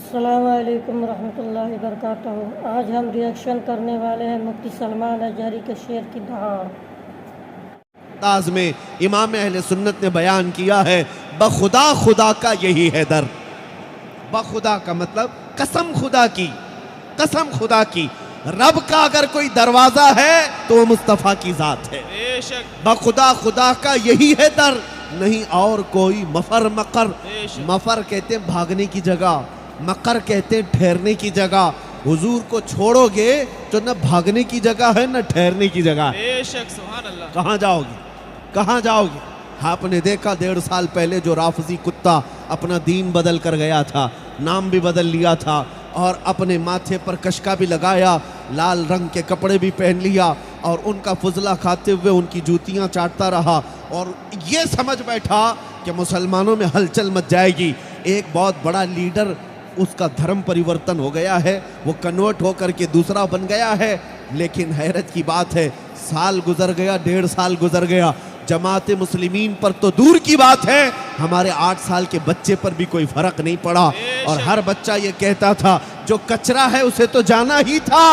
السلام علیکم ورحمۃ اللہ وبرکاتہ۔ آج ہم ریئیکشن کرنے والے ہیں مفتی سلمان اظہری کے شعر کی دھار۔ انداز میں امام اہل سنت نے بیان کیا ہے، بخدا خدا کا یہی ہے در۔ بخدا کا مطلب قسم خدا کی، قسم خدا کی، رب کا اگر کوئی دروازہ ہے تو وہ مصطفیٰ کی ذات ہے۔ بخدا خدا کا یہی ہے در، نہیں اور کوئی مفر مقر۔ مفر کہتے ہیں بھاگنے کی جگہ، مقر کہتے ہیں ٹھہرنے کی جگہ۔ حضور کو چھوڑو گے تو نہ بھاگنے کی جگہ ہے نہ ٹھہرنے کی جگہ ہے۔ کہاں جاؤ گے؟ کہاں جاؤ گے؟ آپ نے دیکھا 1.5 سال پہلے جو رافضی کتا اپنا دین بدل کر گیا تھا، نام بھی بدل لیا تھا اور اپنے ماتھے پر کشکا بھی لگایا، لال رنگ کے کپڑے بھی پہن لیا اور ان کا فضلہ کھاتے ہوئے ان کی جوتیاں چاٹتا رہا اور یہ سمجھ بیٹھا کہ مسلمانوں میں ہلچل مچ جائے گی۔ ایک بہت بڑا لیڈر، اس کا دھرم پریورتن ہو گیا ہے، وہ کنورٹ ہو کر کے دوسرا بن گیا ہے، لیکن حیرت کی بات ہے سال گزر گیا، 1.5 سال گزر گیا، جماعت مسلمین پر تو دور کی بات ہے، ہمارے 8 سال کے بچے پر بھی کوئی فرق نہیں پڑا اور ہر بچہ یہ کہتا تھا جو کچرا ہے اسے تو جانا ہی تھا،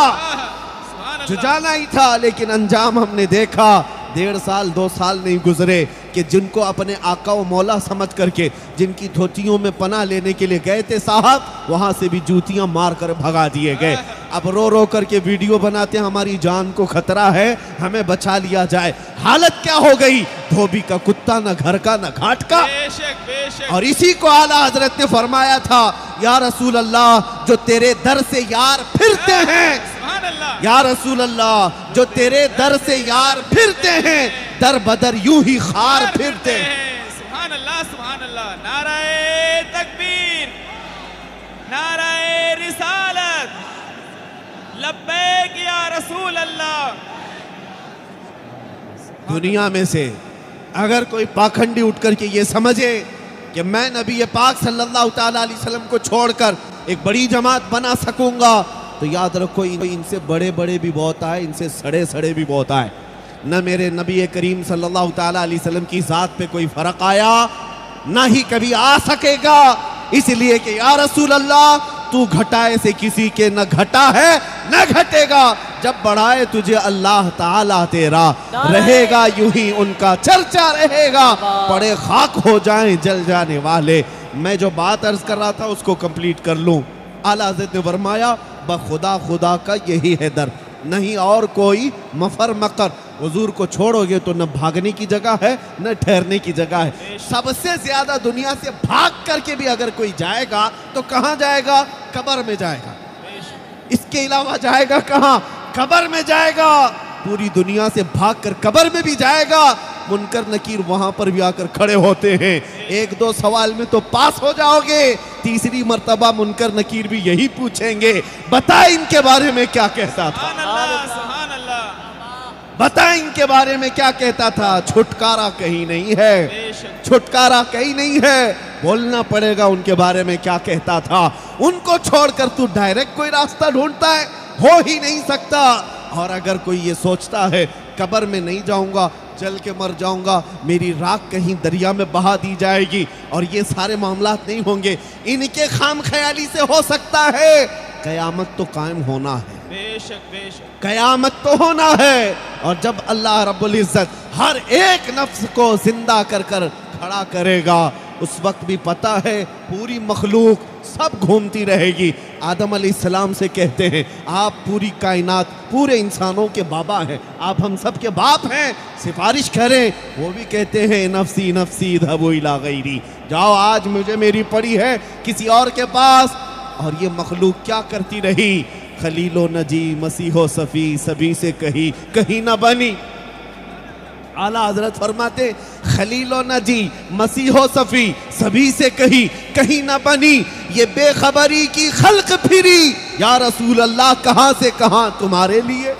جو جانا ہی تھا، لیکن انجام ہم نے دیکھا۔ 1.5 سال 2 سال نہیں گزرے کہ جن کو اپنے آقا و مولا سمجھ کر کے جن کی دھوتیوں میں پناہ لینے کے لیے گئے تھے صاحب، وہاں سے بھی جوتیاں مار کر بھگا دیے گئے۔ اب رو رو کر کے ویڈیو بناتے ہیں ہماری جان کو خطرہ ہے، ہمیں بچا لیا جائے۔ حالت کیا ہو گئی؟ دھوبی کا کتا، نہ گھر کا نہ گھاٹ کا۔ اور اسی کو اعلیٰ حضرت نے فرمایا تھا، یا رسول اللہ جو تیرے در سے یار پھرتے ہیں، یا رسول اللہ جو تیرے در سے یار پھرتے ہیں، در بدر یوں ہی خار پھرتے ہیں۔ سبحان اللہ، سبحان اللہ، نعرہ تکبیر، نعرہ رسالت، لبیک یا رسول اللہ۔ دنیا میں سے اگر کوئی پاکھنڈی اٹھ کر کے یہ سمجھے کہ میں نبی پاک صلی اللہ تعالیٰ علیہ وسلم کو چھوڑ کر ایک بڑی جماعت بنا سکوں گا تو یاد رکھو ان سے بڑے بڑے بھی بہت آئے، ان سے سڑے سڑے بھی بہت آئے۔ نہ میرے نبی کریم صلی اللہ تعالیٰ علیہ وسلم کی ذات پہ کوئی فرق آیا، نہ ہی کبھی آ سکے گا، اس لیے کہ یا رسول اللہ تو گھٹائے سے کسی کے نہ گھٹا ہے نہ گھٹے گا، جب بڑھائے تجھے اللہ تعالیٰ تیرا رہے گا، یوں ہی ان کا چرچا رہے گا، پڑے خاک ہو جائیں جل جانے والے۔ میں جو بات عرض کر رہا تھا اس کو کمپلیٹ کر لوں۔ اعلیٰ حضرت نے فرمایا بخدا خدا کا یہی ہے در، نہیں اور کوئی مفر مقر۔ حضور کو چھوڑو گے تو نہ بھاگنے کی جگہ ہے نہ ٹھہرنے کی جگہ ہے۔ سب سے زیادہ دنیا سے بھاگ کر کے بھی اگر کوئی جائے گا تو کہاں جائے گا؟ قبر میں جائے گا۔ اس کے علاوہ جائے گا کہاں؟ قبر میں جائے گا۔ پوری دنیا سے بھاگ کر قبر میں بھی جائے گا، منکر نکیر وہاں پر بھی آ کر کھڑے ہوتے ہیں۔ 1-2 سوال میں تو پاس ہو جاؤ گے، تیسری مرتبہ منکر نکیر بھی یہی پوچھیں گے، بتائیں ان کے بارے میں کیا کہتا تھا، سبحان اللہ، بتائیں ان کے بارے میں کیا کہتا تھا۔ چھٹکارا کہیں نہیں ہے، چھٹکارا کہیں نہیں ہے، بولنا پڑے گا ان کے بارے میں کیا کہتا تھا۔ ان کو چھوڑ کر تو ڈائریکٹ کوئی راستہ ڈھونڈتا ہے، ہو ہی نہیں سکتا۔ اور اگر کوئی یہ سوچتا ہے قبر میں نہیں جاؤں گا، جل کے مر جاؤں گا، میری راکھ کہیں دریا میں بہا دی جائے گی اور یہ سارے معاملات نہیں ہوں گے، ان کے خام خیالی سے ہو سکتا ہے۔ قیامت تو قائم ہونا ہے، بے شک بے شک، قیامت تو ہونا ہے، اور جب اللہ رب العزت ہر ایک نفس کو زندہ کر کر کھڑا کرے گا، اس وقت بھی پتا ہے پوری مخلوق سب گھومتی رہے گی۔ آدم علیہ السلام سے کہتے ہیں آپ پوری کائنات، پورے انسانوں کے بابا ہیں، آپ ہم سب کے باپ ہیں، سفارش کریں۔ وہ بھی کہتے ہیں نفسی نفسی اذهبوا الی غیری، جاؤ آج مجھے میری پڑی ہے کسی اور کے پاس۔ اور یہ مخلوق کیا کرتی رہی؟ خلیل و نجی، مسیح و صفی، سبھی سے کہیں نہ بنی۔ اعلیٰ حضرت فرماتے خلیل و نجی، مسیح و صفی، سبھی سے کہیں نہ بنی، یہ بے خبری کی خلق پھری، یا رسول اللہ کہاں سے کہاں تمہارے لیے،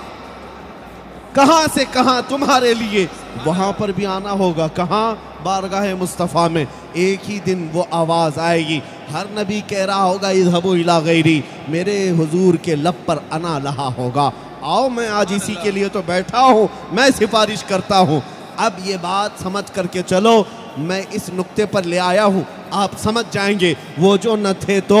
کہاں سے کہاں تمہارے لیے۔ وہاں پر بھی آنا ہوگا، کہاں؟ بارگاہ مصطفیٰ میں۔ ایک ہی دن وہ آواز آئے گی، ہر نبی کہہ رہا ہوگا اذهبوا الی غیری، میرے حضور کے لب پر انا لہا ہوگا، آؤ میں آج اسی کے لیے تو بیٹھا ہوں، میں سفارش کرتا ہوں۔ اب یہ بات سمجھ کر کے چلو، میں اس نقطے پر لے آیا ہوں، آپ سمجھ جائیں گے۔ وہ جو نہ تھے تو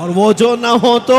اور وہ جو نہ ہو تو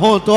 ہو تو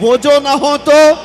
وہ جو نہ ہو تو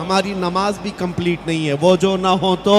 ہماری نماز بھی کمپلیٹ نہیں ہے, وہ جو نہ ہو تو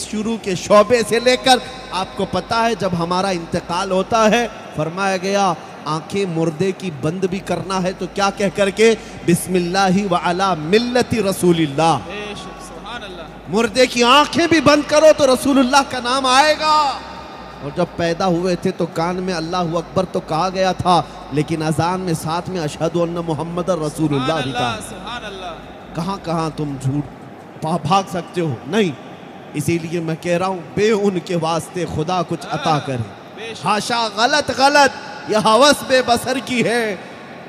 شروع کے شعبے سے لے کر آپ کو پتا ہے جب ہمارا انتقال ہوتا ہے فرمایا گیا آنکھیں مردے کی بند بھی کرنا ہے تو کیا کہہ کر کے بسم اللہ وعلا ملت رسول اللہ, بے شک سبحان اللہ, مردے کی آنکھیں بھی بند کرو تو رسول اللہ کا نام آئے گا. اور جب پیدا ہوئے تھے تو کان میں اللہ اکبر تو کہا گیا تھا لیکن اذان میں ساتھ میں اشہد ان محمد رسول سبحان اللہ بھی کہا. اللہ, سبحان اللہ, کہاں کہاں تم جھوٹ بھاگ سکتے ہو, نہیں. اسی لیے میں کہہ رہا ہوں بے ان کے واسطے خدا کچھ عطا کرے. بے شک, ہاشا غلط یہ ہوس بے بسر کی ہے.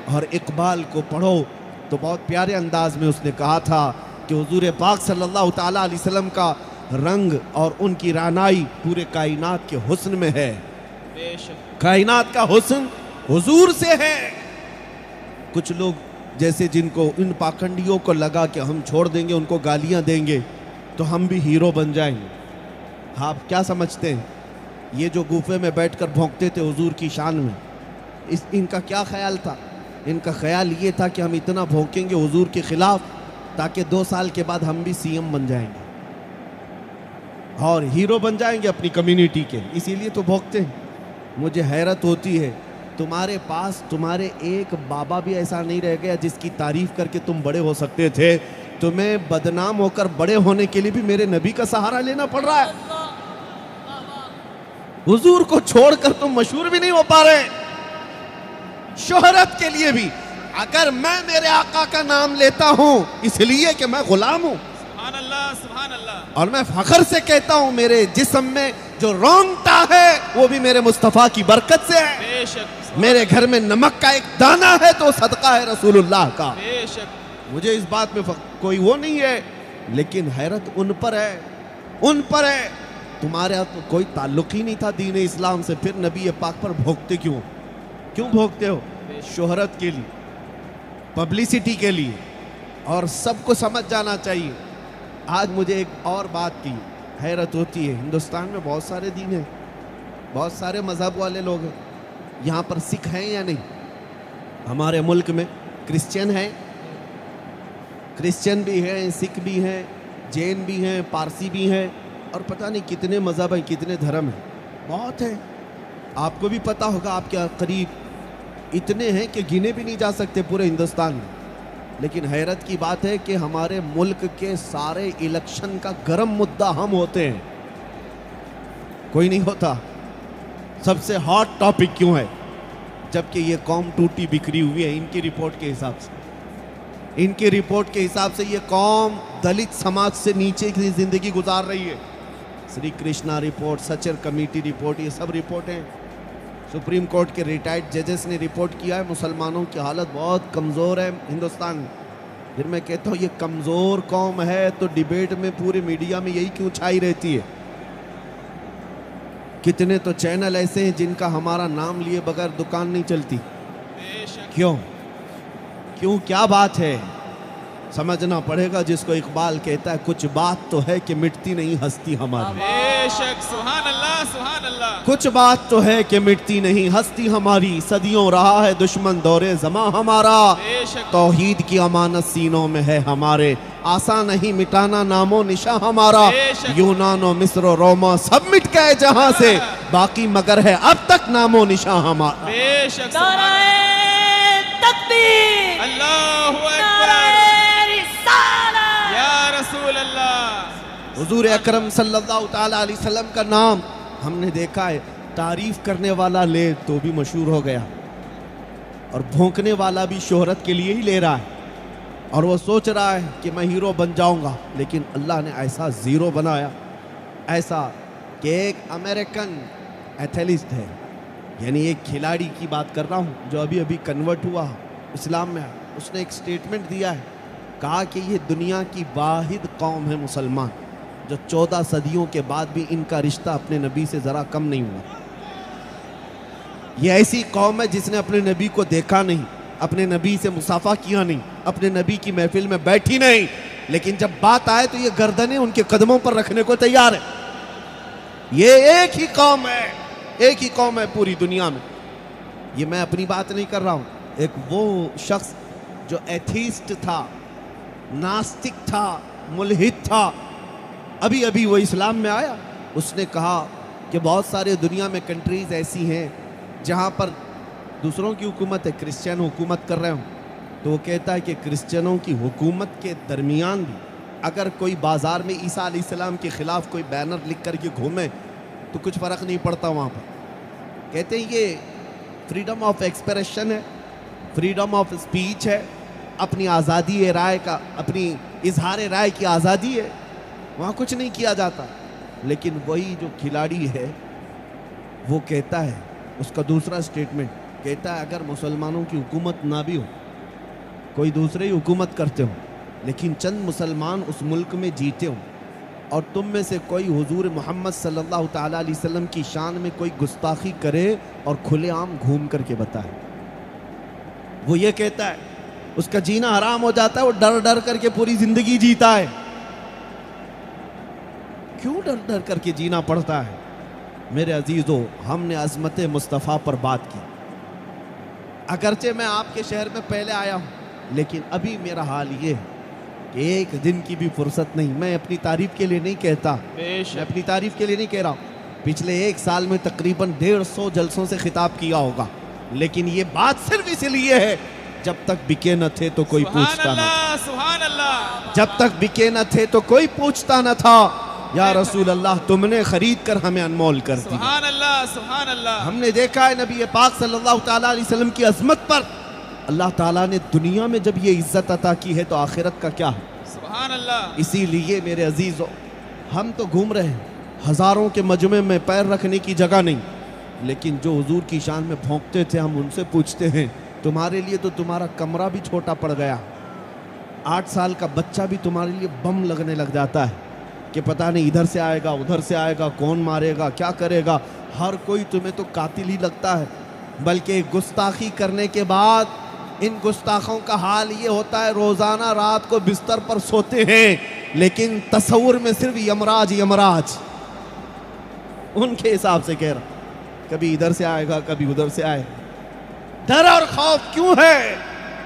اور اقبال کو پڑھو تو بہت پیارے انداز میں اس نے کہا تھا کہ حضور پاک صلی اللہ تعالیٰ علیہ وسلم کا رنگ اور ان کی رعنائی پورے کائنات کے حسن میں ہے. بے شک, کائنات کا حسن حضور سے ہے. کچھ لوگ جیسے جن کو ان پاکھنڈیوں کو لگا کہ ہم چھوڑ دیں گے ان کو گالیاں دیں گے تو ہم بھی ہیرو بن جائیں گے. آپ کیا سمجھتے ہیں یہ جو گوفے میں بیٹھ کر بھونکتے تھے حضور کی شان میں, ان کا کیا خیال تھا؟ ان کا خیال یہ تھا کہ ہم اتنا بھونکیں گے حضور کے خلاف تاکہ 2 سال کے بعد ہم بھی سی ایم بن جائیں گے اور ہیرو بن جائیں گے اپنی کمیونٹی کے, اسی لیے تو بھونکتے ہیں. مجھے حیرت ہوتی ہے تمہارے پاس تمہارے ایک بابا بھی ایسا نہیں رہ گیا جس کی تعریف کر کے تم بڑے ہو سکتے تھے. تمہیں بدنام ہو کر بڑے ہونے کے لیے بھی میرے نبی کا سہارا لینا پڑ رہا ہے. حضور کو چھوڑ کر تم مشہور بھی نہیں ہو پا رہے. شہرت کے لیے بھی اگر میں میرے آقا کا نام لیتا ہوں اس لیے کہ میں غلام ہوں, سبحان اللہ, سبحان اللہ, اور میں فخر سے کہتا ہوں میرے جسم میں جو رونگٹا ہے وہ بھی میرے مصطفیٰ کی برکت سے ہے. بے شک, میرے گھر میں نمک کا ایک دانہ ہے تو صدقہ ہے رسول اللہ کا. بے شک, مجھے اس بات میں کوئی وہ نہیں ہے, لیکن حیرت ان پر ہے, ان پر ہے. تمہارے ہاتھ کوئی تعلق ہی نہیں تھا دین اسلام سے, پھر نبی پاک پر بھوکتے کیوں بھوکتے ہو؟ شہرت کے لیے, پبلسٹی کے لیے. اور سب کو سمجھ جانا چاہیے. آج مجھے ایک اور بات کی حیرت ہوتی ہے, ہندوستان میں بہت سارے دین ہیں, بہت سارے مذہب والے لوگ ہیں. یہاں پر سکھ ہیں یا نہیں؟ ہمارے ملک میں کرسچن ہیں, کرسچن بھی ہیں, سکھ بھی ہیں, جین بھی ہیں, پارسی بھی ہیں, اور پتہ نہیں کتنے مذہب ہیں, کتنے دھرم ہیں, بہت ہیں. آپ کو بھی پتہ ہوگا آپ کے قریب اتنے ہیں کہ گنے بھی نہیں جا سکتے پورے ہندوستان میں. لیکن حیرت کی بات ہے کہ ہمارے ملک کے سارے الیکشن کا گرم مدعا ہم ہوتے ہیں, کوئی نہیں ہوتا. سب سے ہاٹ ٹاپک کیوں ہے؟ جبکہ یہ قوم ٹوٹی بکھری ہوئی ہے. ان کی رپورٹ کے حساب سے, ان کی رپورٹ کے حساب سے یہ قوم دلت سماج سے نیچے کی زندگی گزار رہی ہے. Sri Krishna report, Sachar committee report, یہ سب رپورٹیں. سپریم کورٹ کے ریٹائرڈ ججز نے رپورٹ کیا ہے مسلمانوں کی حالت بہت کمزور ہے ہندوستان میں. پھر میں کہتا ہوں یہ کمزور قوم ہے تو ڈیبیٹ میں پورے میڈیا میں یہی کیوں چھائی رہتی ہے؟ کتنے تو چینل ایسے ہیں جن کا ہمارا نام لیے بغیر دکان نہیں چلتی. بے شک, کیوں کیا بات ہے؟ سمجھنا پڑے گا. جس کو اقبال کہتا ہے کچھ بات تو ہے کہ مٹتی نہیں ہستی ہماری. بے شک, سبحان اللہ, سبحان اللہ, کچھ بات تو ہے کہ مٹتی نہیں ہستی ہماری, صدیوں رہا ہے دشمن دورے زماں ہمارا. بے شک, توحید کی امانت سینوں میں ہے ہمارے, آسان نہیں مٹانا نام و نشاں ہمارا. بے شک, یونان و مصر و روما سب مٹ گئے جہاں سے, باقی مگر ہے اب تک نام و نشاں ہمارا. بے شک, سبحان اللہ, نعرہ تکبیر, اللہ اکبر, نعرہ رسالت. یا رسول اللہ. حضور اکرم صلی اللہ تعالیٰ علیہ وسلم کا نام ہم نے دیکھا ہے تعریف کرنے والا لے تو بھی مشہور ہو گیا, اور بھونکنے والا بھی شہرت کے لیے ہی لے رہا ہے, اور وہ سوچ رہا ہے کہ میں ہیرو بن جاؤں گا. لیکن اللہ نے ایسا زیرو بنایا, ایسا کہ ایک امریکن ایتھلیٹ ہے, یعنی ایک کھلاڑی کی بات کر رہا ہوں جو ابھی ابھی کنورٹ ہوا اسلام میں. اس نے ایک سٹیٹمنٹ دیا ہے, کہا کہ یہ دنیا کی واحد قوم ہے مسلمان جو 14 صدیوں کے بعد بھی ان کا رشتہ اپنے نبی سے ذرا کم نہیں ہوا. یہ ایسی قوم ہے جس نے اپنے نبی کو دیکھا نہیں, اپنے نبی سے مصافحہ کیا نہیں، اپنے نبی کی محفل میں بیٹھی نہیں، لیکن جب بات آئے تو یہ گردنیں ان کے قدموں پر رکھنے کو تیار ہے۔ یہ ایک ہی قوم ہے پوری دنیا میں۔ یہ میں اپنی بات نہیں کر رہا ہوں، ایک وہ شخص جو ایتھیسٹ تھا، ناستک تھا، ملحد تھا، ابھی وہ اسلام میں آیا، اس نے کہا کہ بہت سارے دنیا میں کنٹریز ایسی ہیں جہاں پر دوسروں کی حکومت ہے، کرسچن حکومت کر رہے ہوں، تو وہ کہتا ہے کہ کرسچنوں کی حکومت کے درمیان بھی اگر کوئی بازار میں عیسیٰ علیہ السلام کے خلاف کوئی بینر لکھ کر کے گھومے تو کچھ فرق نہیں پڑتا وہاں پر۔ کہتے ہیں یہ فریڈم آف ایکسپریشن ہے، فریڈم آف اسپیچ ہے، اپنی آزادی رائے کا، اپنی اظہار رائے کی آزادی ہے، وہاں کچھ نہیں کیا جاتا۔ لیکن وہی جو کھلاڑی ہے وہ کہتا ہے، اس کا دوسرا سٹیٹمنٹ کہتا ہے اگر مسلمانوں کی حکومت نہ بھی ہو، کوئی دوسرے ہی حکومت کرتے ہوں، لیکن چند مسلمان اس ملک میں جیتے ہوں اور تم میں سے کوئی حضور محمد صلی اللہ تعالیٰ علیہ وسلم کی شان میں کوئی گستاخی کرے اور کھلے عام گھوم کر کے بتائے، وہ یہ کہتا ہے اس کا جینا حرام ہو جاتا ہے، وہ ڈر ڈر کر کے پوری زندگی جیتا ہے۔ کیوں ڈر ڈر کر کے جینا پڑتا ہے؟ میرے عزیزو، ہم نے عظمت مصطفیٰ پر بات کی، اگرچہ میں آپ کے شہر میں پہلے آیا ہوں، لیکن ابھی میرا حال یہ ہے کہ ایک دن کی بھی فرصت نہیں۔ میں اپنی تعریف کے لیے نہیں کہتا، میں اپنی تعریف کے لیے نہیں کہہ رہا ہوں، پچھلے ایک سال میں تقریباً 150 جلسوں سے خطاب کیا ہوگا، لیکن یہ بات صرف اس لیے ہے جب تک بکے نہ تھے تو کوئی پوچھتا نہ تھا، سبحان اللہ، جب تک بکے نہ تھے تو کوئی پوچھتا نہ تھا۔ یا رسول اللہ، تم نے خرید کر ہمیں انمول کر دیا۔ سبحان اللہ، سبحان اللہ۔ ہم نے دیکھا ہے نبی پاک صلی اللہ تعالیٰ علیہ وسلم کی عظمت پر اللہ تعالیٰ نے دنیا میں جب یہ عزت عطا کی ہے تو آخرت کا کیا ہے؟ سبحان اللہ۔ اسی لیے میرے عزیزو، ہم تو گھوم رہے ہیں، ہزاروں کے مجمع میں پیر رکھنے کی جگہ نہیں، لیکن جو حضور کی شان میں پھونکتے تھے ہم ان سے پوچھتے ہیں تمہارے لیے تو تمہارا کمرہ بھی چھوٹا پڑ گیا، 8 سال کا بچہ بھی تمہارے لیے بم لگنے لگ جاتا ہے کہ پتہ نہیں ادھر سے آئے گا ادھر سے آئے گا، کون مارے گا کیا کرے گا، ہر کوئی تمہیں تو قاتل ہی لگتا ہے۔ بلکہ گستاخی کرنے کے بعد ان گستاخوں کا حال یہ ہوتا ہے روزانہ رات کو بستر پر سوتے ہیں، لیکن تصور میں صرف یمراج ان کے حساب سے کہہ رہا، کبھی ادھر سے آئے گا کبھی ادھر سے آئے گا۔ ڈر اور خوف کیوں ہے؟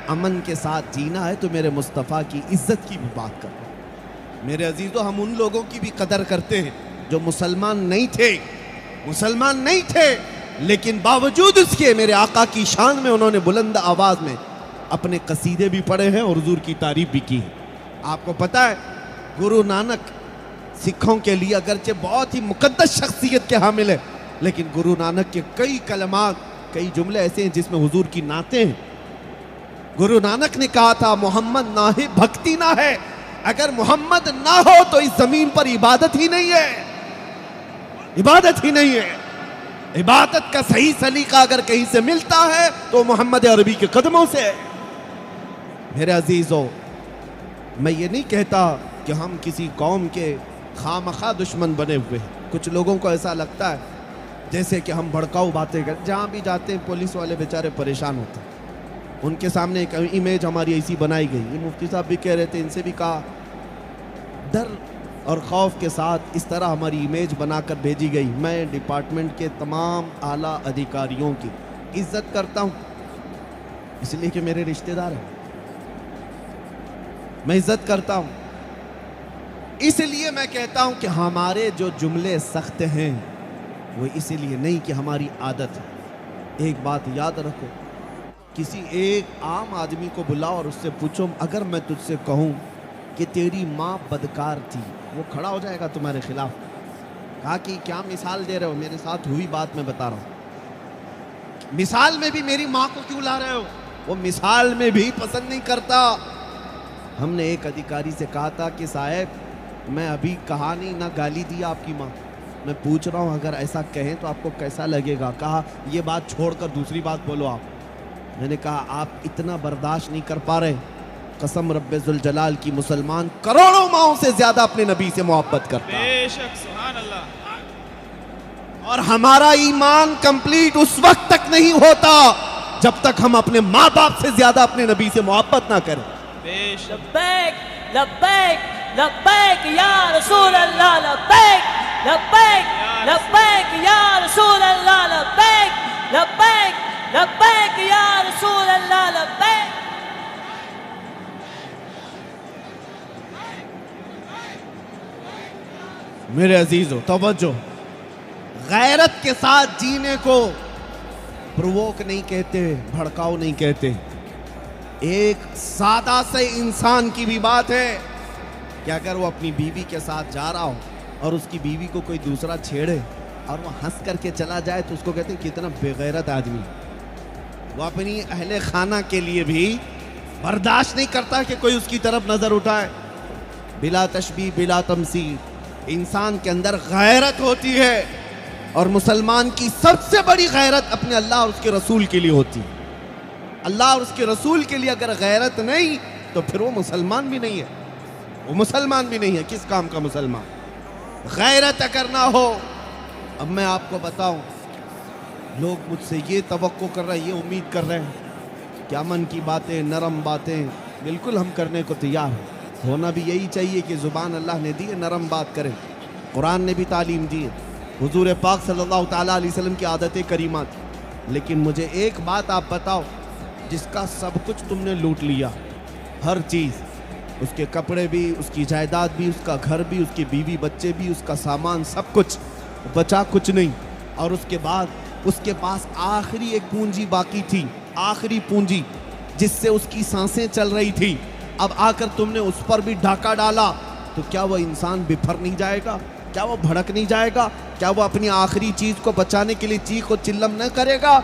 امن کے ساتھ جینا ہے تو میرے مصطفیٰ کی عزت کی بھی بات کرو۔ میرے عزیزو، ہم ان لوگوں کی بھی قدر کرتے ہیں جو مسلمان نہیں تھے، لیکن باوجود اس کے میرے آقا کی شان میں انہوں نے بلند آواز میں اپنے قصیدے بھی پڑھے ہیں اور حضور کی تعریف بھی کی ہے۔ آپ کو پتہ ہے گرو نانک سکھوں کے لیے اگرچہ بہت ہی مقدس شخصیت کے حامل ہے، لیکن گرو نانک کے کئی کلمات، کئی جملے ایسے ہیں جس میں حضور کی نعتیں ہیں۔ گرو نانک نے کہا تھا محمد نہ ہے بھکتی نہ ہے، اگر محمد نہ ہو تو اس زمین پر عبادت ہی نہیں ہے، عبادت ہی نہیں ہے۔ عبادت کا صحیح سلیقہ اگر کہیں سے ملتا ہے تو محمد عربی کے قدموں سے ہے۔ میرے عزیزو، میں یہ نہیں کہتا کہ ہم کسی قوم کے خامخواہ دشمن بنے ہوئے ہیں۔ کچھ لوگوں کو ایسا لگتا ہے جیسے کہ ہم بھڑکاؤ باتیں کریں، جہاں بھی جاتے ہیں پولیس والے بیچارے پریشان ہوتے ہیں، ان کے سامنے ایک امیج ہماری ایسی بنائی گئی۔ یہ مفتی صاحب بھی کہہ رہے تھے، ان سے بھی کہا، ڈر اور خوف کے ساتھ اس طرح ہماری امیج بنا کر بھیجی گئی۔ میں ڈپارٹمنٹ کے تمام اعلیٰ ادھیکاریوں کی عزت کرتا ہوں، اس لیے کہ میرے رشتہ دار ہیں، میں عزت کرتا ہوں، اس لیے میں کہتا ہوں کہ ہمارے جو جملے سخت ہیں وہ اس لیے نہیں کہ ہماری عادت ہے۔ ایک بات یاد رکھو، کسی ایک عام آدمی کو بلاؤ اور اس سے پوچھو اگر میں تجھ سے کہوں کہ تیری ماں بدکار تھی، وہ کھڑا ہو جائے گا تمہارے خلاف؟ کہا کہ کیا مثال دے رہے ہو؟ میرے ساتھ ہوئی بات میں بتا رہا ہوں۔ مثال میں بھی میری ماں کو کیوں لا رہے ہو؟ وہ مثال میں بھی پسند نہیں کرتا۔ ہم نے ایک ادھیکاری سے کہا تھا کہ صاحب میں ابھی کہا نہیں، نہ گالی دی آپ کی ماں، میں پوچھ رہا ہوں اگر ایسا کہیں تو آپ کو کیسا لگے گا؟ کہا یہ بات چھوڑ کر دوسری بات بولو آپ۔ میں نے کہا آپ اتنا برداشت نہیں کر پا رہے، قسم رب ذوالجلال کی مسلمان کروڑوں ماؤں سے زیادہ اپنے نبی سے محبت کرتا ہے، بے شک، سبحان اللہ۔ اور ہمارا ایمان کمپلیٹ اس وقت تک نہیں ہوتا جب تک ہم اپنے ماں باپ سے زیادہ اپنے نبی سے محبت نہ کریں. بے شک لبیک لبیک لبیک یا رسول اللہ لبیک لبیک لبیک یا رسول اللہ لبیک لبیک لبیک یا رسول اللہ لبیک. میرے عزیزو توجہ، غیرت کے ساتھ جینے کو پرووک نہیں کہتے، بھڑکاؤ نہیں کہتے. ایک سادہ سے انسان کی بھی بات ہے کہ اگر وہ اپنی بیوی کے ساتھ جا رہا ہو اور اس کی بیوی کو کوئی دوسرا چھیڑے اور وہ ہنس کر کے چلا جائے تو اس کو کہتے ہیں کتنا بے غیرت آدمی. وہ اپنی اہل خانہ کے لیے بھی برداشت نہیں کرتا کہ کوئی اس کی طرف نظر اٹھائے. بلا تشبیہ بلا تمثیل انسان کے اندر غیرت ہوتی ہے، اور مسلمان کی سب سے بڑی غیرت اپنے اللہ اور اس کے رسول کے لیے ہوتی ہے. اللہ اور اس کے رسول کے لیے اگر غیرت نہیں تو پھر وہ مسلمان بھی نہیں ہے. وہ مسلمان بھی نہیں ہے. کس کام کا مسلمان؟ غیرت اگر نہ ہو. اب میں آپ کو بتاؤں، لوگ مجھ سے یہ توقع کر رہے ہیں، یہ امید کر رہے ہیں کہ امن کی باتیں، نرم باتیں بالکل ہم کرنے کو تیار ہیں. ہونا بھی یہی چاہیے کہ زبان اللہ نے دی ہے، نرم بات کریں. قرآن نے بھی تعلیم دی ہے، حضور پاک صلی اللہ تعالیٰ علیہ وسلم کی عادت کریمات. لیکن مجھے ایک بات آپ بتاؤ، جس کا سب کچھ تم نے لوٹ لیا، ہر چیز، اس کے کپڑے بھی، اس کی جائیداد بھی، اس کا گھر بھی، اس کی بیوی بچے بھی، اس کا سامان، سب کچھ، بچا کچھ نہیں. اور اس کے بعد اس کے پاس آخری ایک پونجی باقی تھی، آخری پونجی جس سے اس کی سانسیں چل رہی تھی. اب آ کر تم نے اس پر بھی ڈھاکہ ڈالا تو کیا وہ انسان بپھر نہیں جائے گا؟ کیا وہ بھڑک نہیں جائے گا؟ کیا وہ اپنی آخری چیز کو بچانے کے لیے چیخ و چلم نہ کرے گا؟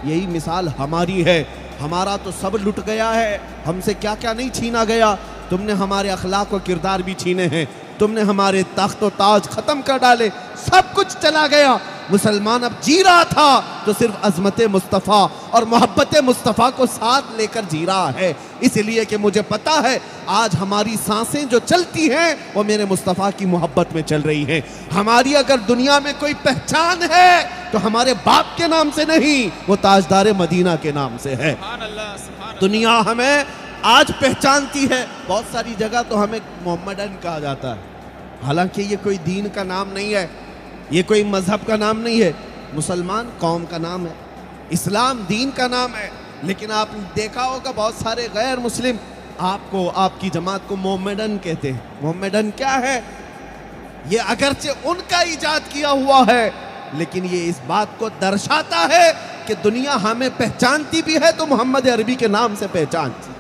یہی مثال ہماری ہے. ہمارا تو سب لٹ گیا ہے، ہم سے کیا کیا نہیں چھینا گیا. تم نے ہمارے اخلاق و کردار بھی چھینے ہیں، تم نے ہمارے تخت و تاج ختم کر ڈالے، سب کچھ چلا گیا. مسلمان اب جی رہا تھا تو صرف عظمت مصطفیٰ اور محبت مصطفیٰ کو ساتھ لے کر جی رہا ہے. اس لیے کہ مجھے پتا ہے آج ہماری سانسیں جو چلتی ہیں وہ میرے مصطفیٰ کی محبت میں چل رہی ہیں. ہماری اگر دنیا میں کوئی پہچان ہے تو ہمارے باپ کے نام سے نہیں، وہ تاجدار مدینہ کے نام سے ہے. سبحان اللہ سبحان اللہ. دنیا ہمیں آج پہچانتی ہے. بہت ساری جگہ تو ہمیں محمدن کہا جاتا ہے، حالانکہ یہ کوئی دین کا نام نہیں ہے، یہ کوئی مذہب کا نام نہیں ہے. مسلمان قوم کا نام ہے، اسلام دین کا نام ہے. لیکن آپ نے دیکھا ہوگا بہت سارے غیر مسلم آپ کو، آپ کی جماعت کو محمدن کہتے ہیں. محمدن کیا ہے؟ یہ اگرچہ ان کا ایجاد کیا ہوا ہے، لیکن یہ اس بات کو درشاتا ہے کہ دنیا ہمیں پہچانتی بھی ہے تو محمد عربی کے نام سے پہچانتی،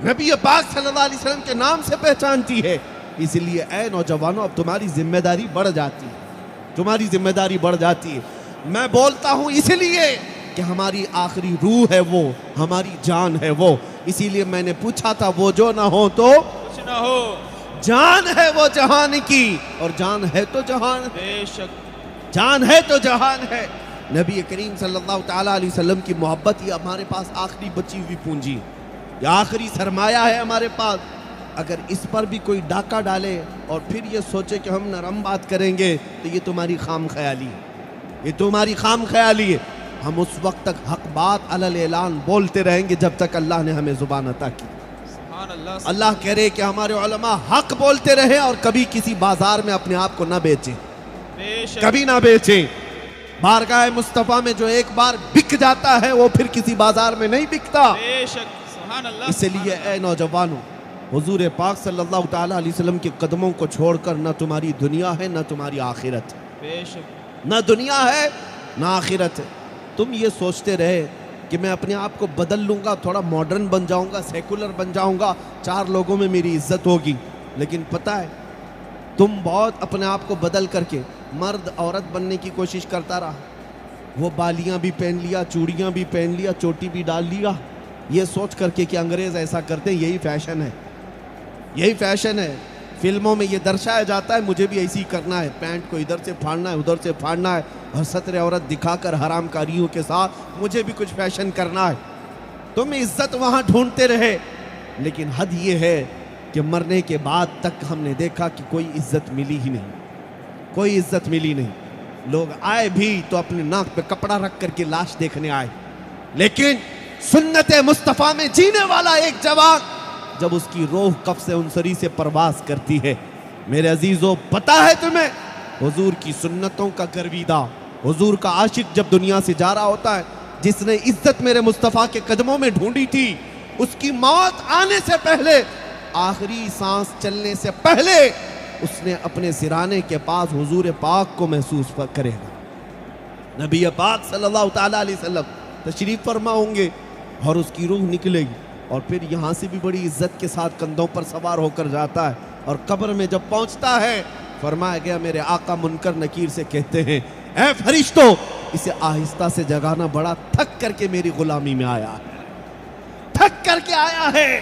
نبی پاک صلی اللہ علیہ وسلم کے نام سے پہچانتی ہے. اس لیے اے نوجوانوں، اب تمہاری ذمہ داری بڑھ جاتی ہے، تمہاری ذمہ داری بڑھ جاتی ہے. میں بولتا ہوں اس لیے کہ ہماری آخری روح ہے وہ، ہماری جان ہے وہ. اسی لیے میں نے پوچھا تھا وہ جو نہ ہو تو کچھ نہ ہو. جان ہے وہ جہان کی، اور جان ہے تو جہان، بے شک جان ہے تو جہان ہے. نبی کریم صلی اللہ تعالیٰ علیہ وسلم کی محبت یہ ہمارے پاس آخری بچی ہوئی پونجی ہے، یہ آخری سرمایہ ہے ہمارے پاس. اگر اس پر بھی کوئی ڈاکہ ڈالے اور پھر یہ سوچے کہ ہم نرم بات کریں گے تو یہ تمہاری خام خیالی ہے، یہ تمہاری خام خیالی ہے. ہم اس وقت تک حق بات علی الاعلان بولتے رہیں گے جب تک اللہ نے ہمیں زبان عطا کی. سبحان اللہ. اللہ کہہ رہے کہ ہمارے علماء حق بولتے رہیں اور کبھی کسی بازار میں اپنے آپ کو نہ بیچیں، بے شک کبھی نہ بیچیں. بارگاہ مصطفیٰ میں جو ایک بار بک جاتا ہے وہ پھر کسی بازار میں نہیں بکتا. بے شک. سبحان اللہ. اس لیے اے نوجوانوں، حضور پاک صلی اللہ تعالیٰ علیہ وسلم کے قدموں کو چھوڑ کر نہ تمہاری دنیا ہے نہ تمہاری آخرت ہے، بے شک. نہ دنیا ہے نہ آخرت ہے. تم یہ سوچتے رہے کہ میں اپنے آپ کو بدل لوں گا، تھوڑا ماڈرن بن جاؤں گا، سیکولر بن جاؤں گا، 4 لوگوں میں میری عزت ہوگی. لیکن پتہ ہے تم بہت اپنے آپ کو بدل کر کے مرد عورت بننے کی کوشش کرتا رہا. وہ بالیاں بھی پہن لیا، چوڑیاں بھی پہن لیا، چوٹی بھی ڈال لیا، یہ سوچ کر کے کہ انگریز ایسا کرتے ہیں، یہی فیشن ہے، یہی فیشن ہے. فلموں میں یہ درشایا جاتا ہے مجھے بھی ایسی کرنا ہے، پینٹ کو ادھر سے پھاڑنا ہے ادھر سے پھاڑنا ہے اور سطر عورت دکھا کر حرام کاریوں کے ساتھ مجھے بھی کچھ فیشن کرنا ہے. تم عزت وہاں ڈھونڈتے رہے، لیکن حد یہ ہے کہ مرنے کے بعد تک ہم نے دیکھا کہ کوئی عزت ملی ہی نہیں، کوئی عزت ملی نہیں. لوگ آئے بھی تو اپنے ناک پہ کپڑا رکھ کر کے لاش دیکھنے آئے، لیکن سنت مصطفیٰ میں جینے والا ایک جوان جب اس کی روح کف سے انصری سے پرواز کرتی ہے، میرے عزیزو پتا ہے تمہیں حضور کی سنتوں کا گرویدہ، حضور کا عاشق جب دنیا سے جا رہا ہوتا ہے، جس نے عزت میرے مصطفیٰ کے قدموں میں ڈھونڈی تھی، اس کی موت آنے سے پہلے، آخری سانس چلنے سے پہلے اس نے اپنے سرانے کے پاس حضور پاک کو محسوس کرے گا۔ نبی پاک صلی اللہ تعالیٰ علیہ وسلم تشریف فرما ہوں گے اور اس کی روح نکلے گی، اور پھر یہاں سے بھی بڑی عزت کے ساتھ کندھوں پر سوار ہو کر جاتا ہے، اور قبر میں جب پہنچتا ہے فرمایا گیا میرے آقا منکر نکیر سے کہتے ہیں اے فرشتوں اسے آہستہ سے جگانا، بڑا تھک کر کے میری غلامی میں آیا ہے، تھک کر کے آیا ہے،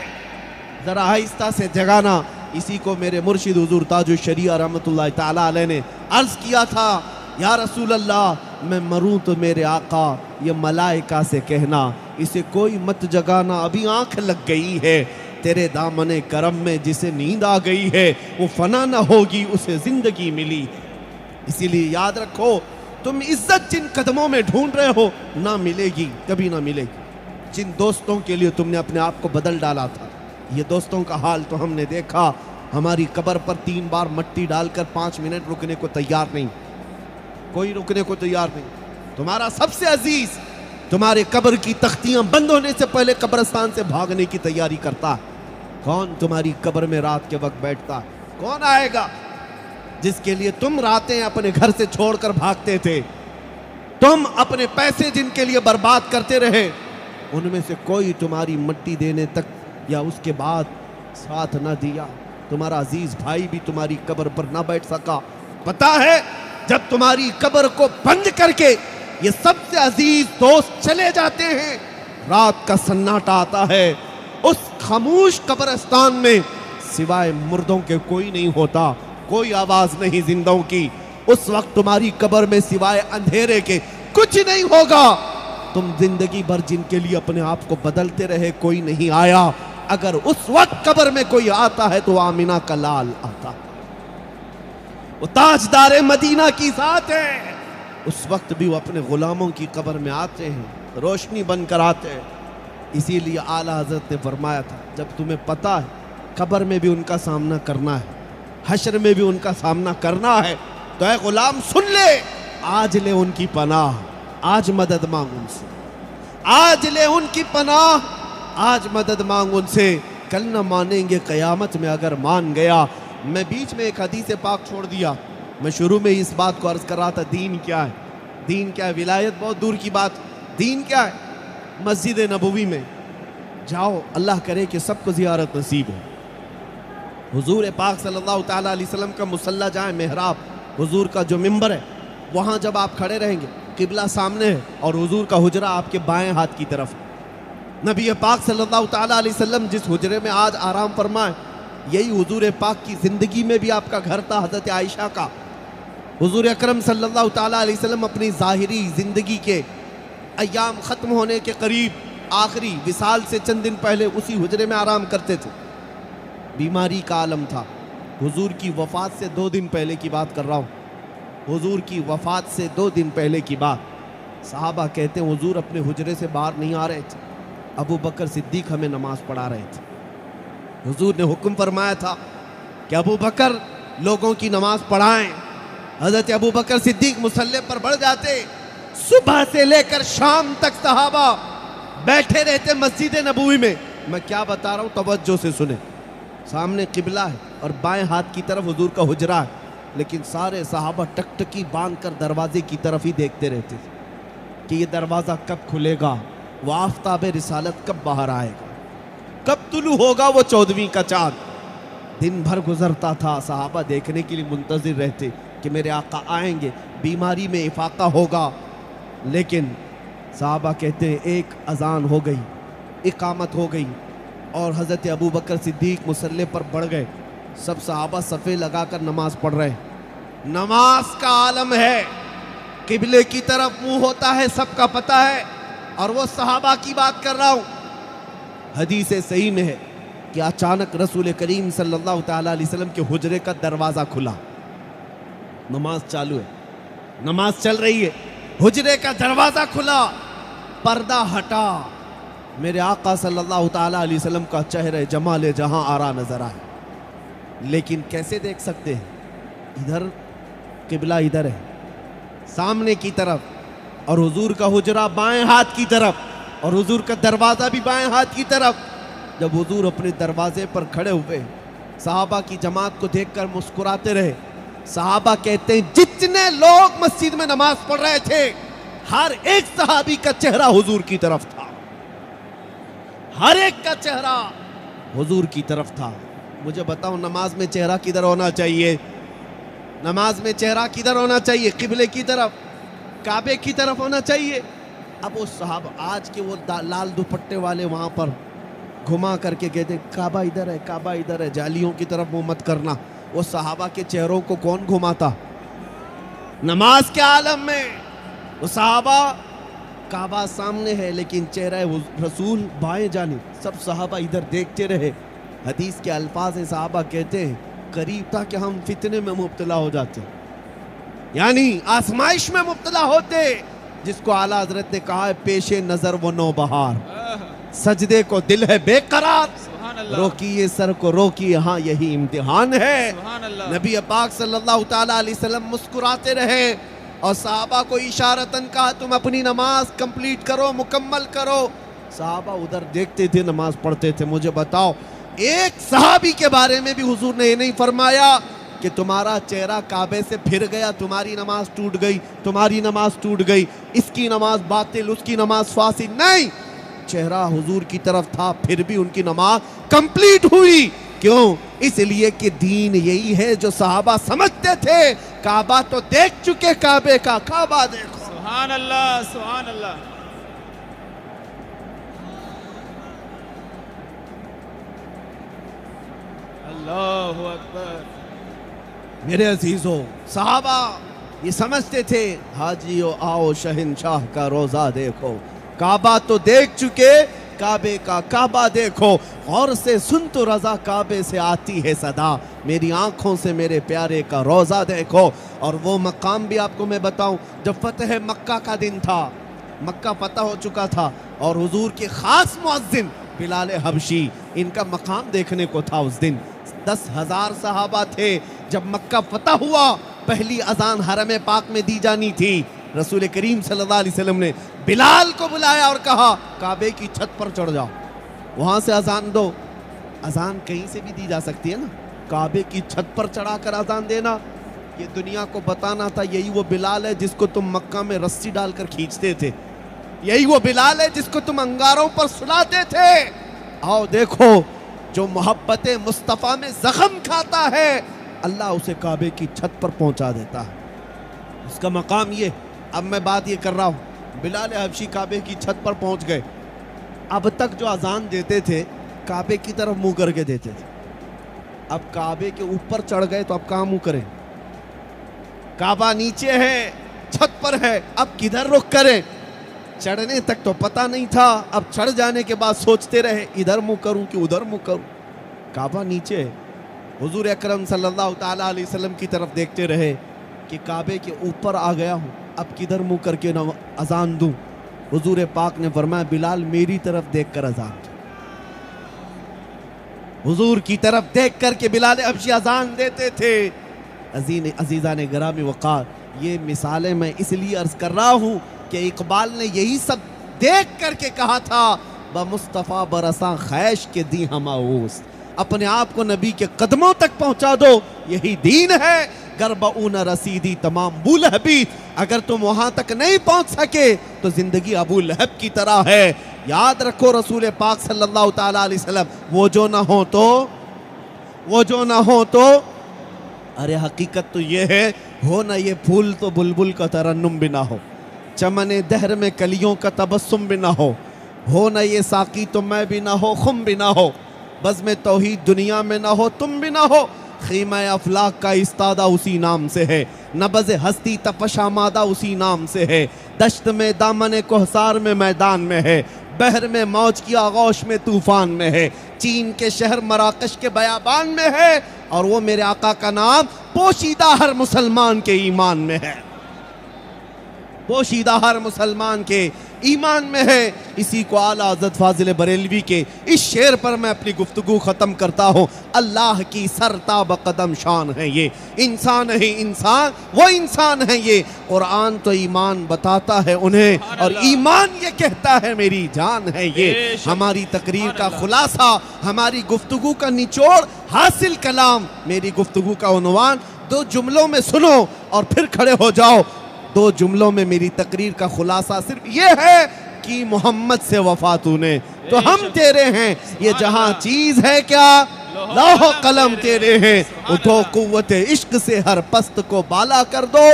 ذرا آہستہ سے جگانا۔ اسی کو میرے مرشد حضور تاج الشریعہ رحمت اللہ تعالیٰ علیہ نے عرض کیا تھا یا رسول اللہ میں مروں تو میرے آقا یہ ملائکہ سے کہنا اسے کوئی مت جگانا، ابھی آنکھ لگ گئی ہے، تیرے دامن کرم میں جسے نیند آ گئی ہے وہ فنا نہ ہوگی، اسے زندگی ملی۔ اسی لیے یاد رکھو تم عزت جن قدموں میں ڈھونڈ رہے ہو نہ ملے گی، کبھی نہ ملے گی۔ جن دوستوں کے لیے تم نے اپنے آپ کو بدل ڈالا تھا، یہ دوستوں کا حال تو ہم نے دیکھا، ہماری قبر پر 3 بار مٹی ڈال کر 5 منٹ رکنے کو تیار نہیں، کوئی رکنے کو تیار نہیں۔ تمہارا سب سے عزیز تمہارے قبر کی تختیاں بند ہونے سے پہلے قبرستان سے بھاگنے کی تیاری کرتا ہے۔ کون تمہاری قبر میں رات کے وقت بیٹھتا ہے؟ کون آئے گا جس کے لیے تم راتیں اپنے گھر سے چھوڑ کر بھاگتے تھے، تم اپنے پیسے جن کے لیے برباد کرتے رہے، ان میں سے کوئی تمہاری مٹی دینے تک یا اس کے بعد ساتھ نہ دیا؟ تمہارا عزیز بھائی بھی تمہاری قبر پر نہ بیٹھ سکا۔ پتا ہے جب تمہاری قبر کو بند کر کے یہ سب سے عزیز دوست چلے جاتے ہیں، رات کا سناٹا آتا ہے، اس خاموش قبرستان میں سوائے مردوں کے کوئی نہیں ہوتا، کوئی آواز نہیں زندوں کی، اس وقت تمہاری قبر میں سوائے اندھیرے کے کچھ نہیں ہوگا۔ تم زندگی بھر جن کے لیے اپنے آپ کو بدلتے رہے کوئی نہیں آیا، اگر اس وقت قبر میں کوئی آتا ہے تو آمینہ کا لال آتا، وہ تاجدار مدینہ کی ذات ہے، اس وقت بھی وہ اپنے غلاموں کی قبر میں آتے ہیں، روشنی بن کر آتے ہیں۔ اسی لیے اعلیٰ حضرت نے فرمایا تھا جب تمہیں پتا ہے قبر میں بھی ان کا سامنا کرنا ہے، حشر میں بھی ان کا سامنا کرنا ہے، تو اے غلام سن لے، آج لے ان کی پناہ، آج مدد مانگ ان سے، آج لے ان کی پناہ، آج مدد مانگ ان سے، کل نہ مانیں گے قیامت میں اگر مان گیا۔ میں بیچ میں ایک حدیث پاک چھوڑ دیا، میں شروع میں اس بات کو عرض کر رہا تھا دین کیا ہے، دین کیا ہے، ولایت بہت دور کی بات، دین کیا ہے؟ مسجد نبوی میں جاؤ، اللہ کرے کہ سب کو زیارت نصیب ہو، حضور پاک صلی اللہ تعالیٰ علیہ وسلم کا مصلی جائے، محراب حضور کا جو ممبر ہے وہاں جب آپ کھڑے رہیں گے قبلہ سامنے ہے اور حضور کا حجرہ آپ کے بائیں ہاتھ کی طرف ہے۔ نبی پاک صلی اللہ تعالیٰ علیہ وسلم جس حجرے میں آج آرام فرمائے، یہی حضور پاک کی زندگی میں بھی آپ کا گھر تھا، حضرت عائشہ کا۔ حضور اکرم صلی اللہ تعالیٰ علیہ وسلم اپنی ظاہری زندگی کے ایام ختم ہونے کے قریب آخری وصال سے چند دن پہلے اسی حجرے میں آرام کرتے تھے، بیماری کا عالم تھا۔ حضور کی وفات سے 2 دن پہلے کی بات کر رہا ہوں، حضور کی وفات سے 2 دن پہلے کی بات۔ صحابہ کہتے ہیں حضور اپنے حجرے سے باہر نہیں آ رہے تھے، ابو بکر صدیق ہمیں نماز پڑھا رہے تھے۔ حضور نے حکم فرمایا تھا کہ ابو بکر لوگوں کی نماز پڑھائیں۔ حضرت ابو بکر صدیق مصلی پر بڑھ جاتے، صبح سے لے کر شام تک صحابہ بیٹھے رہتے مسجد نبوی میں۔ میں کیا بتا رہا ہوں توجہ سے سنیں، سامنے قبلہ ہے اور بائیں ہاتھ کی طرف حضور کا حجرہ ہے، لیکن سارے صحابہ ٹکٹکی باندھ کر دروازے کی طرف ہی دیکھتے رہتے تھے کہ یہ دروازہ کب کھلے گا، وہ آفتاب رسالت کب باہر آئے گا، کب طلوع ہوگا وہ 14ویں کا چاند۔ دن بھر گزرتا تھا، صحابہ دیکھنے کے لیے منتظر رہتے کہ میرے آقا آئیں گے، بیماری میں افاقہ ہوگا، لیکن صحابہ کہتے ہیں ایک اذان ہو گئی، اقامت ہو گئی اور حضرت ابو بکر صدیق مصلی پر بڑھ گئے، سب صحابہ صفے لگا کر نماز پڑھ رہے ہیں۔ نماز کا عالم ہے، قبلے کی طرف منہ ہوتا ہے، سب کا پتہ ہے، اور وہ صحابہ کی بات کر رہا ہوں۔ حدیث صحیح میں ہے کہ اچانک رسول کریم صلی اللہ تعالیٰ علیہ وسلم کے حجرے کا دروازہ کھلا، نماز چالو ہے، نماز چل رہی ہے، حجرے کا دروازہ کھلا، پردہ ہٹا، میرے آقا صلی اللہ تعالیٰ علیہ وسلم کا چہرہ جمال جہاں آرا نظر آئے. لیکن کیسے دیکھ سکتے ہیں؟ ادھر قبلہ ادھر ہے سامنے کی طرف، اور حضور کا حجرہ بائیں ہاتھ کی طرف، اور حضور کا دروازہ بھی بائیں ہاتھ کی طرف. جب حضور اپنے دروازے پر کھڑے ہوئے، صحابہ کی جماعت کو دیکھ کر مسکراتے رہے. صحابہ کہتے ہیں جتنے لوگ مسجد میں نماز پڑھ رہے تھے، ہر ایک صحابی کا چہرہ حضور کی طرف تھا، ہر ایک کا چہرہ حضور کی طرف تھا. مجھے بتاؤ نماز میں چہرہ کدھر ہونا چاہیے؟ نماز میں چہرہ کدھر ہونا چاہیے؟ قبلے کی طرف، کعبے کی طرف ہونا چاہیے. اب وہ صحابہ آج کے وہ لال دوپٹے والے وہاں پر گھما کر کے کہتے کعبہ ادھر ہے، کعبہ ادھر ہے، جالیوں کی طرف منہ مت کرنا. وہ صحابہ کے چہروں کو کون گھماتا نماز کے عالم میں؟ وہ صحابہ کعبہ سامنے ہے لیکن چہرہ رسول بائیں جانب، سب صحابہ ادھر دیکھتے رہے. حدیث کے الفاظ ہیں، صحابہ کہتے ہیں قریب تھا کہ ہم فتنے میں مبتلا ہو جاتے، یعنی آزمائش میں مبتلا ہوتے، جس کو اعلیٰ حضرت نے کہا ہے پیش نظر وہ نوبہار، سجدے کو دل ہے بے قرار، سبحان اللہ، روکیے سر کو روکیے، ہاں یہی امتحان ہے. سبحان اللہ. نبی پاک صلی اللہ تعالیٰ علیہ وسلم مسکراتے رہے اور صحابہ کو اشارتاً کہا تم اپنی نماز کمپلیٹ کرو، مکمل کرو. صحابہ ادھر دیکھتے تھے، نماز پڑھتے تھے. مجھے بتاؤ ایک صحابی کے بارے میں بھی حضور نے یہ نہیں فرمایا کہ تمہارا چہرہ کعبے سے پھر گیا، تمہاری نماز ٹوٹ گئی، تمہاری نماز ٹوٹ گئی، اس کی نماز باطل، اس کی نماز فاسد. نہیں، چہرہ حضور کی طرف تھا، پھر بھی ان کی نماز کمپلیٹ ہوئی. کیوں؟ اس لیے کہ دین یہی ہے جو صحابہ سمجھتے تھے. کعبہ تو دیکھ چکے، کعبے کا کعبہ دیکھو. سبحان اللہ، سبحان اللہ. اللہ اکبر. میرے عزیزو، صحابہ یہ سمجھتے تھے حاجیو آؤ شہنشاہ کا روزہ دیکھو. کعبہ تو دیکھ چکے، کعبے کا کعبہ دیکھو. غور سے سن تو رضا کعبے سے آتی ہے صدا، میری آنکھوں سے میرے پیارے کا روزہ دیکھو. اور وہ مقام بھی آپ کو میں بتاؤں، جب فتح مکہ کا دن تھا، مکہ فتح ہو چکا تھا، اور حضور کے خاص مؤذن بلال حبشی، ان کا مقام دیکھنے کو تھا. اس دن 10,000 صحابہ تھے. جب مکہ فتح ہوا، پہلی اذان حرم پاک میں دی جانی تھی. رسول کریم صلی اللہ علیہ وسلم نے بلال کو بلایا اور کہا کعبے کی چھت پر چڑھ جاؤ، وہاں سے اذان دو. اذان کہیں سے بھی دی جا سکتی ہے نا، کعبے کی چھت پر چڑھا کر اذان دینا، یہ دنیا کو بتانا تھا یہی وہ بلال ہے جس کو تم مکہ میں رسی ڈال کر کھینچتے تھے، یہی وہ بلال ہے جس کو تم انگاروں پر سلاتے تھے. آؤ دیکھو، جو محبت مصطفیٰ میں زخم کھاتا ہے اللہ اسے کعبے کی چھت پر پہنچا دیتا ہے. اس کا مقام یہ. اب میں بات یہ کر رہا ہوں، بلال حبشی کعبے کی چھت پر پہنچ گئے. اب تک جو اذان دیتے تھے کعبے کی طرف منہ کر کے دیتے تھے، اب کعبے کے اوپر چڑھ گئے تو اب کہاں منہ کریں؟ کعبہ نیچے ہے، چھت پر ہے، اب کدھر رخ کریں؟ چڑھنے تک تو پتہ نہیں تھا، اب چڑھ جانے کے بعد سوچتے رہے ادھر منہ کروں کہ ادھر منہ کروں. کعبہ نیچے ہے. حضور اکرم صلی اللہ تعالیٰ علیہ وسلم کی طرف دیکھتے رہے کہ کعبے کے اوپر آ گیا ہوں، اب کدھر منہ کر کے اذان دوں؟ حضور پاک نے فرمایا بلال میری طرف دیکھ کر اذان دو. حضور کی طرف دیکھ کر کے بلال حبشی اذان دیتے تھے. عزیزان گرامی وقار، یہ مثالیں میں اس لیے عرض کر رہا ہوں کہ اقبال نے یہی سب دیکھ کر کے کہا تھا بمصطفیٰ برساں خیش کے دی ہماؤس. اپنے آپ کو نبی کے قدموں تک پہنچا دو، یہی دین ہے. گربعون رسیدی تمام ابو لہبی، اگر تم وہاں تک نہیں پہنچ سکے تو زندگی ابو لہب کی طرح ہے. یاد رکھو رسول پاک صلی اللہ تعالیٰ علیہ وسلم وہ جو نہ ہو تو ارے حقیقت تو یہ ہے، ہو نہ یہ پھول تو بلبل کا ترنم بھی نہ ہو، چمن دہر میں کلیوں کا تبسم بھی نہ ہو نہ یہ ساقی تو میں بھی نہ ہو، خم بھی نہ ہو، بزم توحید دنیا میں نہ ہو، تم بھی نہ ہو. خیمہ افلاک کا استادہ اسی نام سے ہے، نبض ہستی تپشامادہ اسی نام سے ہے. دشت میں دامن کوہسار میں میدان میں ہے، بحر میں موج کی آغوش میں طوفان میں ہے، چین کے شہر مراکش کے بیابان میں ہے، اور وہ میرے آقا کا نام پوشیدہ ہر مسلمان کے ایمان میں ہے. پوشیدہ ہر مسلمان کے ایمان میں ہے. اسی کو اعلیٰ حضرت فاضل بریلوی کے اس شعر پر میں اپنی گفتگو ختم کرتا ہوں. اللہ کی سرتاب قدم شان ہے یہ انسان ہے انسان وہ انسان ہے یہ. قرآن تو ایمان بتاتا ہے انہیں اور ایمان یہ کہتا ہے میری جان ہے یہ. ہماری تقریر کا خلاصہ ہماری گفتگو کا نچوڑ حاصل کلام. میری گفتگو کا عنوان 2 جملوں میں سنو اور پھر کھڑے ہو جاؤ. 2 جملوں میں میری تقریر کا خلاصہ صرف یہ ہے کہ محمد سے وفا تو نے تو ہم تیرے ہیں. یہ جہاں چیز ہے کیا لوح و قلم تیرے ہیں. اٹھو قوت عشق سے ہر پست کو بالا کر دو.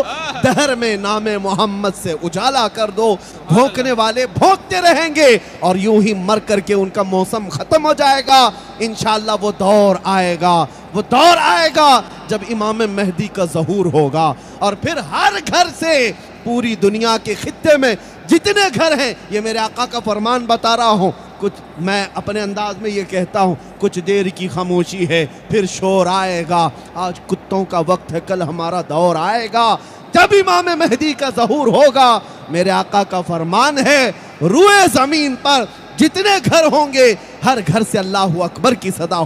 دہر میں نام محمد سے اجالا کر دو. بھونکنے والے بھونکتے رہیں گے اور یوں ہی مر کر کے ان کا موسم ختم ہو جائے گا. انشاءاللہ وہ دور آئے گا وہ دور آئے گا جب امام مہدی کا ظہور ہوگا اور پھر ہر گھر سے پوری دنیا کے خطے میں جتنے گھر ہیں یہ میرے آقا کا فرمان بتا رہا ہوں. کچھ میں اپنے انداز میں یہ کہتا ہوں کچھ دیر کی خاموشی ہے پھر شور آئے گا. آج کتوں کا وقت ہے کل ہمارا دور آئے گا جب امام مہدی کا ظہور ہوگا. میرے آقا کا فرمان ہے روئے زمین پر جتنے گھر ہوں گے ہر گھر سے اللہ اکبر کی صدا